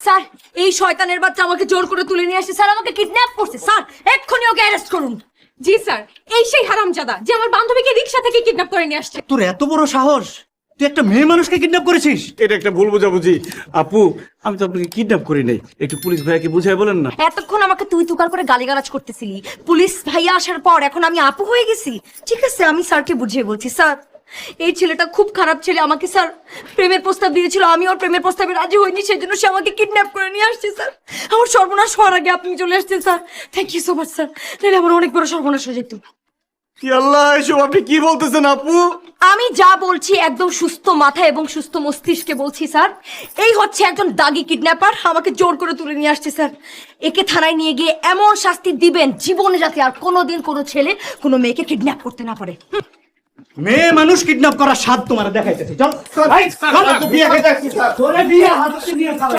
Sir এই শয়তানের বাচ্চা আমাকে জোর করে তুলে নিয়ে আসছে স্যার, আমাকে কিডন্যাপ করছে স্যার, এক্ষুনি ওকে অ্যারেস্ট করুন। জি স্যার, এই সেই হারামজাদা যে আমার বান্ধবীকে রিকশা থেকে কিডন্যাপ করে নিয়ে আসছে। তোর এত বড় সাহস, তুই একটা মেয়ে মানুষকে কিডন্যাপ করেছিস? এটা একটা ভুল বোঝাবুঝি আপু, আমি তো আপনাকে কিডন্যাপ করি নাই, একটু পুলিশ ভাইয়াকে বুঝাই বলেন না। এতক্ষণ আমাকে তুই তুকার করে গালিগালাজ করতেছিলি, পুলিশ ভাইয়া আসার পর এখন আমি আপু হয়ে গেছি। ঠিক আছে, আমি স্যারকে বুঝিয়ে বলছি। স্যার এই ছেলেটা খুব খারাপ ছেলে, আমাকে স্যার প্রেমের প্রস্তাব দিয়েছিল, আমি ওর প্রেমের প্রস্তাবে রাজি হইনি, সেজন্য সে আমাকে কিডন্যাপ করে নিয়ে আসছে স্যার। আমার সর্বনাশ হওয়ার আগে আপনি চলে আসছেন sir, thank you so much sir, তাহলে আমার অনেক বড় সর্বনাশ হয়ে যেত। কি আল্লাহ, এসব আপনি কি বলতেছেন আপু? আমি যা বলছি একদম সুস্থ মাথা এবং সুস্থ মস্তিষ্কে বলছি স্যার। এই হচ্ছে একজন দাগি কিডন্যাপার, আমাকে জোর করে তুলে নিয়ে আসছে স্যার। একে থানায় নিয়ে গিয়ে এমন শাস্তি দিবেন জীবনে যাতে আর কোনোদিন কোনো ছেলে কোনো মেয়েকে কিডন্যাপ করতে না পারে। মেয়ে মানুষ কিডন্যাপ করার স্বাদ তোমার দেখাইতেছি। চল বিয়ে খেতে আসছি স্যার। তোরে বিয়ে হাতে নিয়ে